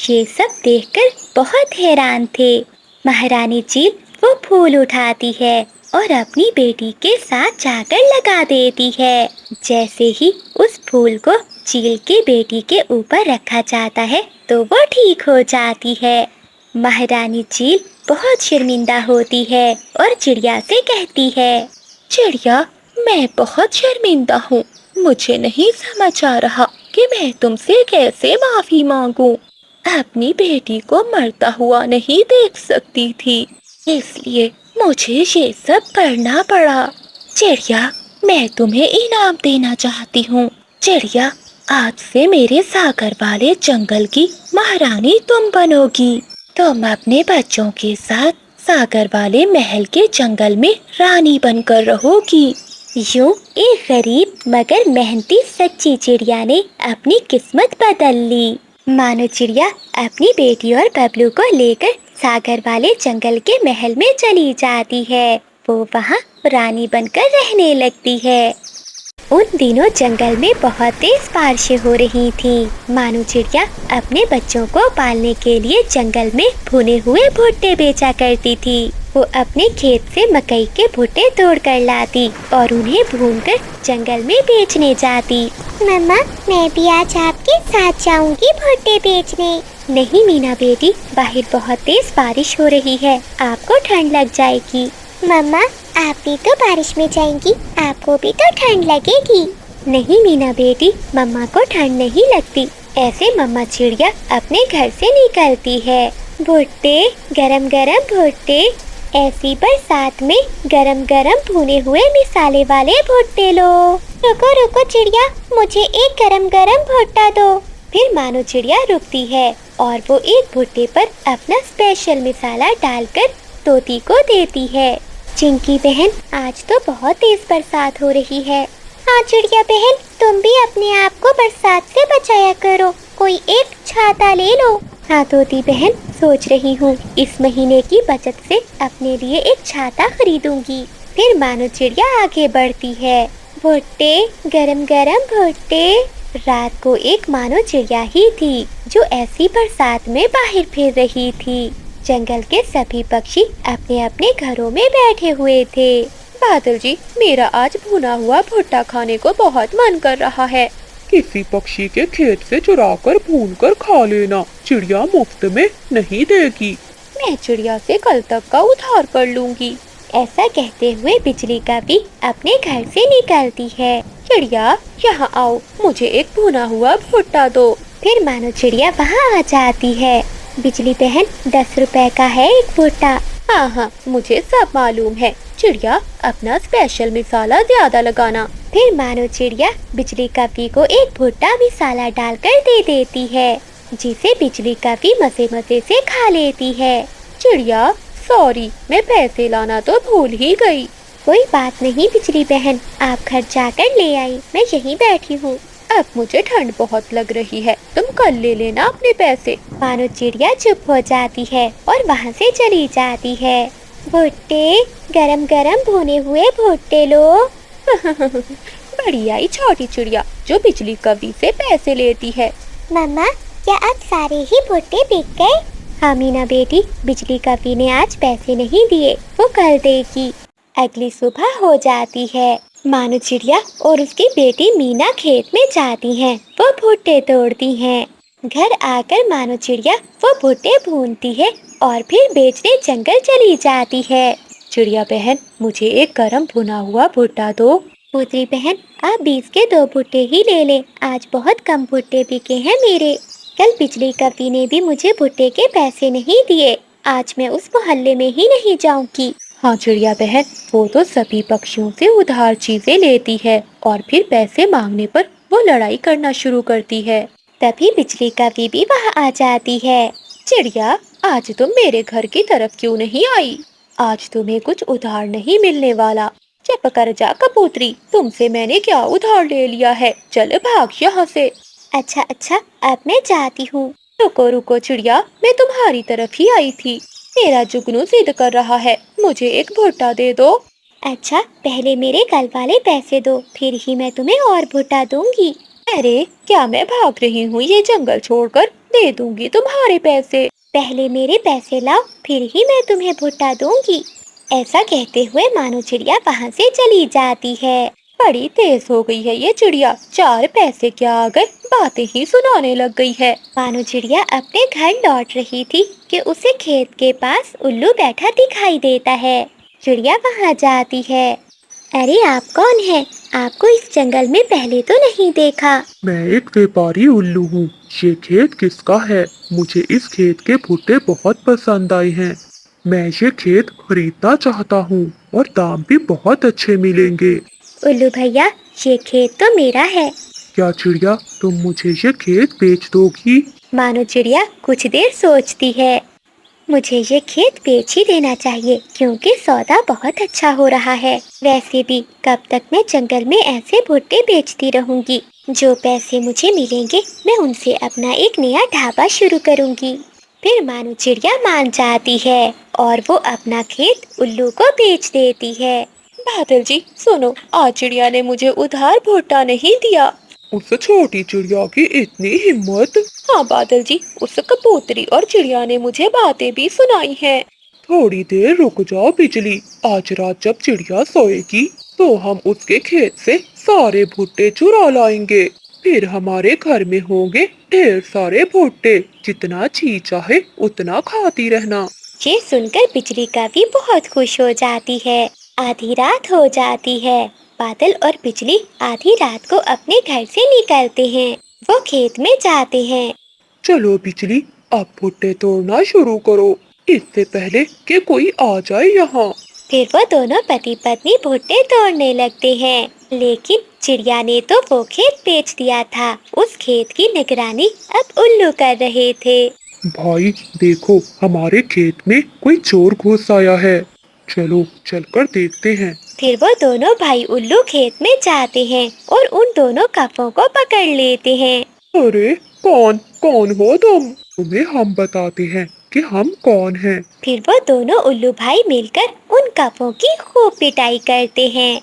ये सब देखकर बहुत हैरान थे। महारानी चील वो फूल उठाती है और अपनी बेटी के साथ जाकर लगा देती है। जैसे ही उस फूल को चील की बेटी के ऊपर रखा जाता है तो वो ठीक हो जाती है। महारानी चील बहुत शर्मिंदा होती है और चिड़िया से कहती है, चिड़िया, मैं बहुत शर्मिंदा हूँ। मुझे नहीं समझ आ रहा कि मैं तुमसे कैसे माफी मांगूं। अपनी बेटी को मरता हुआ नहीं देख सकती थी, इसलिए मुझे ये सब करना पड़ा। चिड़िया, मैं तुम्हें इनाम देना चाहती हूँ। चिड़िया, आज से मेरे सागर वाले जंगल की महारानी तुम बनोगी। तुम अपने बच्चों के साथ सागर वाले महल के जंगल में रानी बनकर रहोगी। यूं एक गरीब मगर मेहनती सच्ची चिड़िया ने अपनी किस्मत बदल ली। मानो चिड़िया अपनी बेटी और बबलू को लेकर सागर वाले जंगल के महल में चली जाती है। वो वहाँ रानी बनकर रहने लगती है। उन दिनों जंगल में बहुत तेज बारिशें हो रही थी। मानो चिड़िया अपने बच्चों को पालने के लिए जंगल में भुने हुए भुट्टे बेचा करती थी। वो अपने खेत से मकई के भुट्टे तोड़ कर लाती और उन्हें भूनकर जंगल में बेचने जाती। मम्मा, मैं भी आज आपके साथ जाऊंगी भुट्टे बेचने। नहीं मीना बेटी, बाहर बहुत तेज बारिश हो रही है, आपको ठंड लग जाएगी। मम्मा, आप भी तो बारिश में जाएंगी, आपको भी तो ठंड लगेगी। नहीं मीना बेटी, मम्मा को ठंड नहीं लगती। ऐसे मम्मा चिड़िया अपने घर से निकलती है। भुट्टे, गरम गरम भुट्टे, ऐसी बरसात में गरम गरम भुने हुए मिसाले वाले भुट्टे लो। रुको रुको चिड़िया, मुझे एक गरम गरम भुट्टा दो। फिर मानो चिड़िया रुकती है और वो एक भुट्टे पर अपना स्पेशल मिसाला डालकर तोती को देती है। चिंकी बहन, आज तो बहुत तेज बरसात हो रही है। हाँ चिड़िया बहन, तुम भी अपने आप को बरसात से बचाया करो, कोई एक छाता ले लो। हाँ तोती बहन, सोच रही हूँ इस महीने की बचत से अपने लिए एक छाता खरीदूंगी। फिर मानो चिड़िया आगे बढ़ती है। भुट्टे, गरम गरम भुट्टे। रात को एक मानो चिड़िया ही थी जो ऐसी बरसात में बाहर फिर रही थी। जंगल के सभी पक्षी अपने अपने घरों में बैठे हुए थे। बादल जी, मेरा आज भुना हुआ भुट्टा खाने को बहुत मन कर रहा है। किसी पक्षी के खेत से चुराकर भून कर खा लेना, चिड़िया मुफ्त में नहीं देगी। मैं चिड़िया से कल तक का उधार कर लूंगी। ऐसा कहते हुए बिजली का भी अपने घर से निकलती है। चिड़िया, यहाँ आओ, मुझे एक भुना हुआ भुट्टा दो। फिर मानो चिड़िया वहाँ आ जाती है। बिजली बहन, 10 रुपए का है एक भुट्टा। हाँ हाँ, मुझे सब मालूम है। चिड़िया, अपना स्पेशल मिसाला ज्यादा लगाना। फिर मानो चिड़िया बिजली कपी को एक भुट्टा मिसाला डालकर दे देती है, जिसे बिजली कपी मजे मजे से खा लेती है। चिड़िया, सॉरी, मैं पैसे लाना तो भूल ही गई। कोई बात नहीं बिजली बहन, आप घर जाकर ले आई, मैं यहीं बैठी हूँ। अब मुझे ठंड बहुत लग रही है, तुम कल ले लेना अपने पैसे। मानो चिड़िया चुप हो जाती है और वहाँ से चली जाती है। भुट्टे, गरम गरम भुने हुए भुट्टे लो। बड़ी आई छोटी चिड़िया जो बिजली कवि से पैसे लेती है। मम्मा, क्या अब सारे ही भुट्टे बिक गए? हाँ मीना बेटी, बिजली कवि ने आज पैसे नहीं दिए, वो कल देगी। अगली सुबह हो जाती है। मानो चिड़िया और उसकी बेटी मीना खेत में जाती हैं, वो भुट्टे तोड़ती हैं। घर आकर मानो चिड़िया वो भुट्टे भूनती है और फिर बेचने जंगल चली जाती है। चिड़िया बहन, मुझे एक गरम भुना हुआ भुट्टा दो। पुत्री बहन, आप 20 के 2 भुट्टे ही ले ले, आज बहुत कम भुट्टे बिके हैं मेरे। कल बिजली कवि ने भी मुझे भुट्टे के पैसे नहीं दिए, आज मैं उस मोहल्ले में ही नहीं जाऊंगी। हाँ चिड़िया बहन, वो तो सभी पक्षियों से उधार चीजें लेती है और फिर पैसे मांगने पर वो लड़ाई करना शुरू करती है। तभी बिजली कवि भी वहाँ आ जाती है। चिड़िया, आज तुम मेरे घर की तरफ क्यों नहीं आई? आज तुम्हें कुछ उधार नहीं मिलने वाला। चुप कर जा कबूतरी, तुमसे मैंने क्या उधार ले लिया है, चल भाग यहाँ से। अच्छा अच्छा, अब मैं जाती हूँ। रुको रुको चिड़िया, मैं तुम्हारी तरफ ही आई थी। मेरा जुगनू जिद कर रहा है, मुझे एक भुट्टा दे दो। अच्छा, पहले मेरे कल वाले पैसे दो, फिर ही मैं तुम्हें और भुट्टा दूंगी। अरे क्या मैं भाग रही हूँ ये जंगल छोड़कर? दे दूंगी तुम्हारे पैसे। पहले मेरे पैसे लाओ, फिर ही मैं तुम्हें भुट्टा दूंगी। ऐसा कहते हुए मानो चिड़िया वहाँ से चली जाती है। बड़ी तेज हो गई है ये चिड़िया, 4 पैसे क्या आ गए, बातें ही सुनाने लग गई है। मानो चिड़िया अपने घर लौट रही थी कि उसे खेत के पास उल्लू बैठा दिखाई देता है। चिड़िया वहाँ जाती है। अरे आप कौन है? आपको इस जंगल में पहले तो नहीं देखा। मैं एक व्यापारी उल्लू हूँ। ये खेत किसका है? मुझे इस खेत के भुट्टे बहुत पसंद आए हैं। मैं ये खेत खरीदना चाहता हूँ और दाम भी बहुत अच्छे मिलेंगे। उल्लू भैया, ये खेत तो मेरा है। क्या चिड़िया, तुम मुझे ये खेत बेच दोगी? मानो चिड़िया कुछ देर सोचती है। मुझे ये खेत बेच ही देना चाहिए क्योंकि सौदा बहुत अच्छा हो रहा है। वैसे भी कब तक मैं जंगल में ऐसे भुट्टे बेचती रहूंगी। जो पैसे मुझे मिलेंगे मैं उनसे अपना एक नया ढाबा शुरू करूंगी। फिर मानो चिड़िया मान जाती है और वो अपना खेत उल्लू को बेच देती है। बादल जी सुनो, आज चिड़िया ने मुझे उधार भुट्टा नहीं दिया। उस छोटी चिड़िया की इतनी हिम्मत! हाँ बादल जी, उस कबूतरी और चिड़िया ने मुझे बातें भी सुनाई हैं। थोड़ी देर रुक जाओ बिजली। आज रात जब चिड़िया सोएगी तो हम उसके खेत से सारे भुट्टे चुरा लाएंगे। फिर हमारे घर में होंगे ढेर सारे भुट्टे, जितना जी चाहे उतना खाती रहना। ये सुनकर बिजली का भी बहुत खुश हो जाती है। आधी रात हो जाती है। बादल और बिजली आधी रात को अपने घर से निकलते हैं। वो खेत में जाते हैं। चलो बिजली, अब भुट्टे तोड़ना शुरू करो, इससे पहले कि कोई आ जाए यहाँ। फिर वो दोनों पति पत्नी भुट्टे तोड़ने लगते हैं। लेकिन चिड़िया ने तो वो खेत बेच दिया था। उस खेत की निगरानी अब उल्लू कर रहे थे। भाई देखो, हमारे खेत में कोई चोर घुस आया है। चलो चलकर देखते हैं। फिर वो दोनों भाई उल्लू खेत में जाते हैं और उन दोनों कपों को पकड़ लेते हैं। अरे कौन कौन हो तुम? तुम्हें हम बताते हैं कि हम कौन हैं। फिर वो दोनों उल्लू भाई मिलकर उन कपों की खूब पिटाई करते हैं।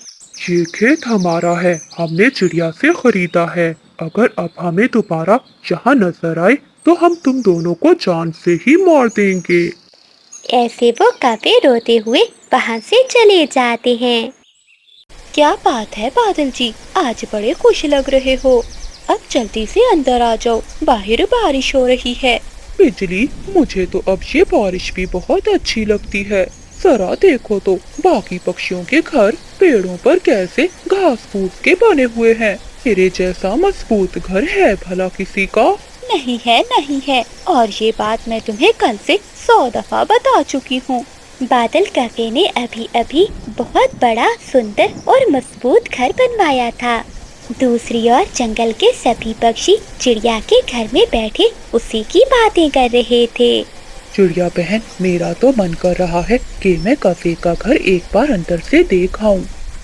ये खेत हमारा है, हमने चिड़िया से खरीदा है। अगर अब हमें दोबारा यहाँ नजर आए तो हम तुम दोनों को जान से ही मार देंगे। ऐसे वो कपे रोते हुए वहाँ से चले जाते हैं। क्या बात है बादल जी, आज बड़े खुश लग रहे हो। अब जल्दी से अंदर आ जाओ, बाहर बारिश हो रही है। बिजली, मुझे तो अब ये बारिश भी बहुत अच्छी लगती है। जरा देखो तो बाकी पक्षियों के घर पेड़ों पर कैसे घास फूस के बने हुए हैं। मेरे जैसा मजबूत घर है भला किसी का? नहीं है नहीं है, और ये बात मैं तुम्हें कल से 100 दफा बता चुकी हूँ। बादल कपे ने अभी अभी बहुत बड़ा, सुंदर और मजबूत घर बनवाया था। दूसरी ओर जंगल के सभी पक्षी चिड़िया के घर में बैठे उसी की बातें कर रहे थे। चिड़िया बहन, मेरा तो मन कर रहा है कि मैं कफे का घर एक बार अंदर से देख आऊं।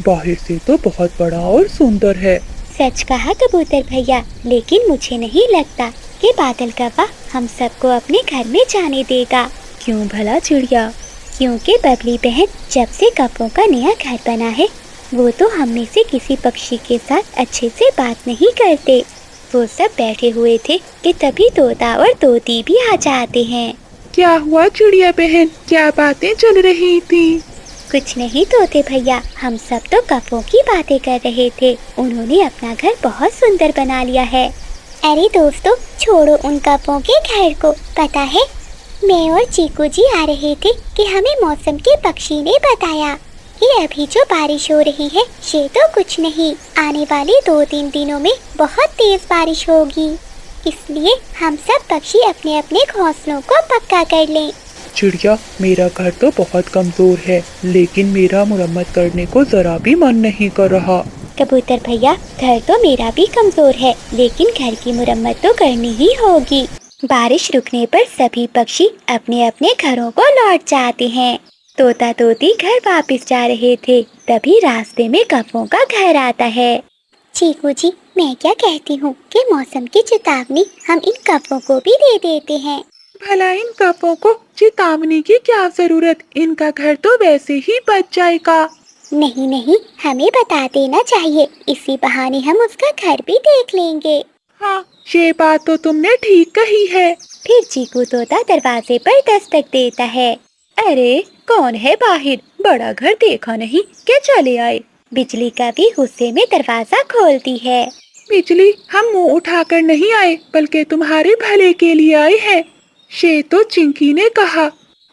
बाहर से तो बहुत बड़ा और सुंदर है। सच कहा कबूतर भैया, लेकिन मुझे नहीं लगता कि बादल कौवा हम सबको अपने घर में जाने देगा। क्यों भला चिड़िया? क्योंकि बबली बहन जब से कपों का नया घर बना है, वो तो हम में से किसी पक्षी के साथ अच्छे से बात नहीं करते। वो सब बैठे हुए थे कि तभी तोता और तोती भी आ जाते हैं। क्या हुआ चिड़िया बहन, क्या बातें चल रही थी? कुछ नहीं तोते भैया, हम सब तो कपों की बातें कर रहे थे। उन्होंने अपना घर बहुत सुंदर बना लिया है। अरे दोस्तों, छोड़ो उन कपों के घर को। पता है, मैं और चीकू जी आ रहे थे कि हमें मौसम के पक्षी ने बताया कि अभी जो बारिश हो रही है ये तो कुछ नहीं, आने वाले 2-3 दिनों में बहुत तेज बारिश होगी। इसलिए हम सब पक्षी अपने अपने घोंसलों को पक्का कर लें। चिड़िया, मेरा घर तो बहुत कमजोर है, लेकिन मेरा मुरम्मत करने को जरा भी मन नहीं कर रहा। कबूतर भैया, घर तो मेरा भी कमजोर है, लेकिन घर की मुरम्मत तो करनी ही होगी। बारिश रुकने पर सभी पक्षी अपने अपने घरों को लौट जाते हैं। तोता तोती घर वापस जा रहे थे, तभी रास्ते में कपों का घर आता है। चीकू जी, मैं क्या कहती हूँ कि मौसम की चेतावनी हम इन कपों को भी दे देते हैं। भला इन कपों को चेतावनी की क्या जरूरत, इनका घर तो वैसे ही बच जाएगा। नहीं नहीं, हमें बता देना चाहिए, इसी बहाने हम उसका घर भी देख लेंगे। हाँ, ये बात तो तुमने ठीक कही है। फिर चीकू तोता दरवाजे पर दस्तक देता है। अरे कौन है बाहर? बड़ा घर देखा नहीं क्या चले आए? बिजली का भी गुस्से में दरवाजा खोलती है। बिजली, हम मुंह उठाकर नहीं आए, बल्कि तुम्हारे भले के लिए आए हैं। ये तो चिंकी ने कहा,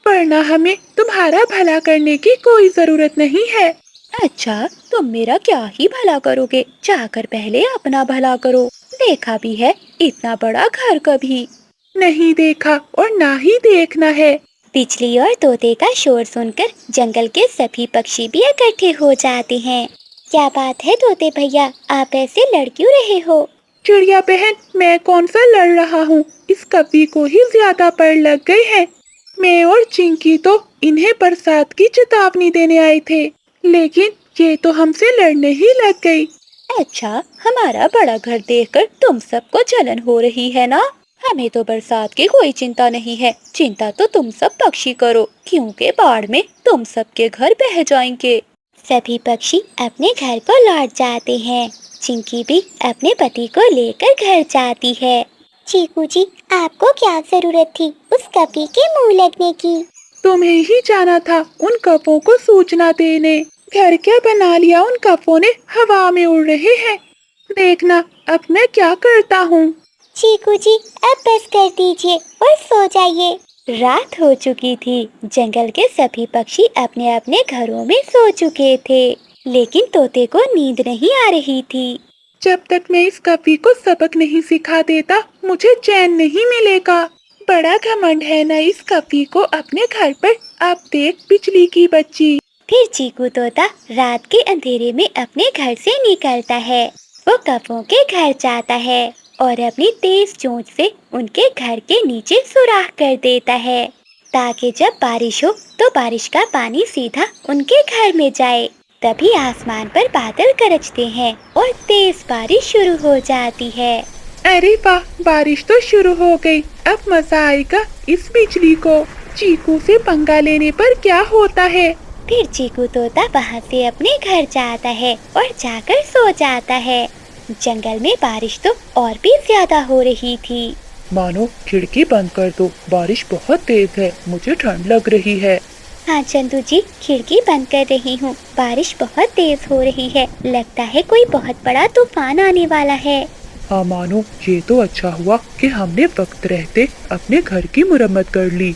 वरना हमें तुम्हारा भला करने की कोई जरूरत नहीं है। अच्छा, तुम मेरा क्या ही भला करोगे? जाकर पहले अपना भला करो। देखा भी है इतना बड़ा घर कभी? नहीं देखा और ना ही देखना है। बिजली और तोते का शोर सुनकर जंगल के सभी पक्षी भी इकट्ठे हो जाते हैं। क्या बात है तोते भैया, आप ऐसे लड़ क्यों रहे हो? चिड़िया बहन, मैं कौन सा लड़ रहा हूँ, इस कवि को ही ज्यादा पड़ लग गई है। मैं और चिंकी तो इन्हें बरसात की चेतावनी देने आए थे, लेकिन ये तो हमसे लड़ने ही लग गई। अच्छा, हमारा बड़ा घर देखकर तुम सबको जलन हो रही है ना? हमें तो बरसात की कोई चिंता नहीं है। चिंता तो तुम सब पक्षी करो, क्योंकि बाढ़ में तुम सबके घर बह जाएंगे। सभी पक्षी अपने घर को लौट जाते हैं। चिंकी भी अपने पति को लेकर घर जाती है। चीकू जी, आपको क्या जरूरत थी उस कपी के मुंह लगने की? तुम्हें ही जाना था उन कपों को सूचना देने। घर क्या बना लिया उन कपों ने, हवा में उड़ रहे हैं। देखना अब मैं क्या करता हूँ। चीकू जी, अब बस कर दीजिए और सो जाइए। रात हो चुकी थी। जंगल के सभी पक्षी अपने अपने घरों में सो चुके थे, लेकिन तोते को नींद नहीं आ रही थी। जब तक मैं इस कपी को सबक नहीं सिखा देता मुझे चैन नहीं मिलेगा। बड़ा घमंड है ना इस कपी को अपने घर पर। अब देख बिजली की बच्ची। फिर चीकू तोता रात के अंधेरे में अपने घर से निकलता है। वो कपों के घर जाता है और अपनी तेज चोंच से उनके घर के नीचे सुराख कर देता है, ताकि जब बारिश हो तो बारिश का पानी सीधा उनके घर में जाए। तभी आसमान पर बादल गरजते हैं और तेज बारिश शुरू हो जाती है। अरे वाह, बारिश तो शुरू हो गई। अब मजा आएगा इस बिजली को। चीकू से पंगा लेने पर क्या होता है। फिर चीकू तोता वहाँ से अपने घर जाता है और जाकर सो जाता है। जंगल में बारिश तो और भी ज्यादा हो रही थी। मानो खिड़की बंद कर दो, बारिश बहुत तेज है, मुझे ठंड लग रही है। हाँ चंदू जी, खिड़की बंद कर रही हूँ। बारिश बहुत तेज हो रही है, लगता है कोई बहुत बड़ा तूफान आने वाला है। हाँ मानो, ये तो अच्छा हुआ कि हमने वक्त रहते अपने घर की मुरम्मत कर ली।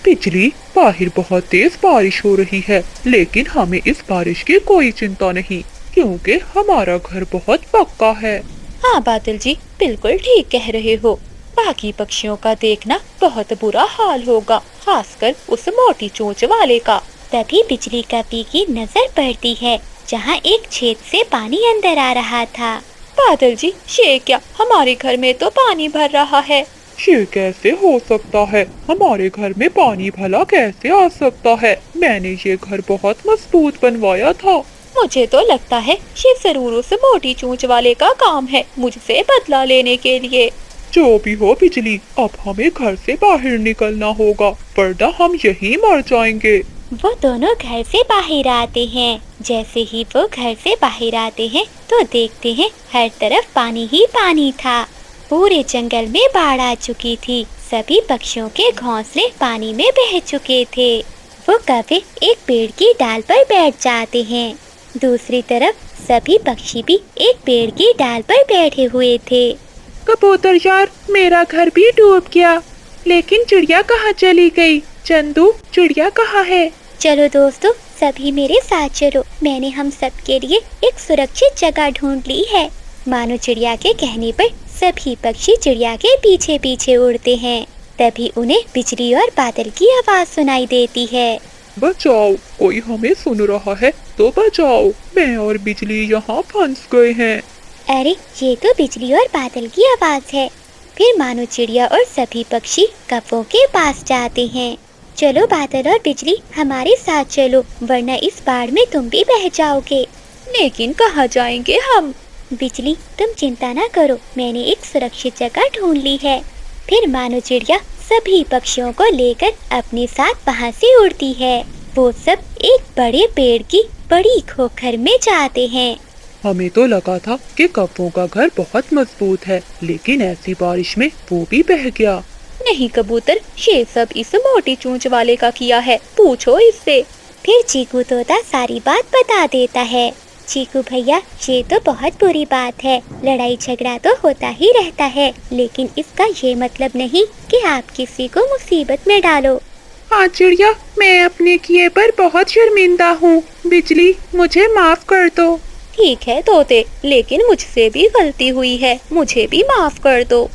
बिजली, बाहर बहुत तेज बारिश हो रही है, लेकिन हमें इस बारिश की कोई चिंता नहीं, क्योंकि हमारा घर बहुत पक्का है। हाँ बादल जी, बिल्कुल ठीक कह रहे हो। बाकी पक्षियों का देखना बहुत बुरा हाल होगा, खासकर उस मोटी चोंच वाले का। तभी बिजली कपी की नजर पड़ती है, जहाँ एक छेद से पानी अंदर आ रहा था। बादल जी, ये क्या, हमारे घर में तो पानी भर रहा है। ये कैसे हो सकता है? हमारे घर में पानी भला कैसे आ सकता है? मैंने ये घर बहुत मजबूत बनवाया था। मुझे तो लगता है ये जरूर उस मोटी चोंच वाले का काम है, मुझसे बदला लेने के लिए। जो भी हो बिजली, अब हमें घर से बाहर निकलना होगा, वरना हम यहीं मर जाएंगे। वो दोनों घर से बाहर आते हैं। जैसे ही वो घर से बाहर आते हैं तो देखते हैं हर तरफ पानी ही पानी था। पूरे जंगल में बाढ़ आ चुकी थी। सभी पक्षियों के घोंसले पानी में बह चुके थे। वो कभी एक पेड़ की डाल पर बैठ जाते हैं। दूसरी तरफ सभी पक्षी भी एक पेड़ की डाल पर बैठे हुए थे। कबूतर यार, मेरा घर भी डूब गया, लेकिन चिड़िया कहाँ चली गई? चंदू, चिड़िया कहाँ है? चलो दोस्तों, सभी मेरे साथ चलो। मैंने हम सब के लिए एक सुरक्षित जगह ढूंढ ली है। मानो चिड़िया के कहने पर सभी पक्षी चिड़िया के पीछे पीछे उड़ते हैं। तभी उन्हें बिजली और बादल की आवाज सुनाई देती है। बचाओ, कोई हमें सुन रहा है तो बचाओ, मैं और बिजली यहाँ फंस गए हैं। अरे, ये तो बिजली और बादल की आवाज है। फिर मानो चिड़िया और सभी पक्षी कपों के पास जाते हैं। चलो बादल और बिजली, हमारे साथ चलो, वरना इस बाढ़ में तुम भी बह जाओगे। लेकिन कहाँ जाएंगे हम? बिजली, तुम चिंता ना करो, मैंने एक सुरक्षित जगह ढूंढ ली है। फिर मानो चिड़िया सभी पक्षियों को लेकर अपने साथ वहाँ से उड़ती है। वो सब एक बड़े पेड़ की बड़ी खोखर में जाते हैं। हमें तो लगा था कि कपों का घर बहुत मजबूत है, लेकिन ऐसी बारिश में वो भी बह गया। नहीं कबूतर, ये सब इस मोटी चोंच वाले का किया है, पूछो इससे। फिर चीकू तोता सारी बात बता देता है। चीकू भैया, ये तो बहुत बुरी बात है। लड़ाई झगड़ा तो होता ही रहता है, लेकिन इसका ये मतलब नहीं कि आप किसी को मुसीबत में डालो। हाँ चिड़िया, मैं अपने किए पर बहुत शर्मिंदा हूँ। बिजली, मुझे माफ कर दो। ठीक है तोते, लेकिन मुझसे भी गलती हुई है, मुझे भी माफ कर दो।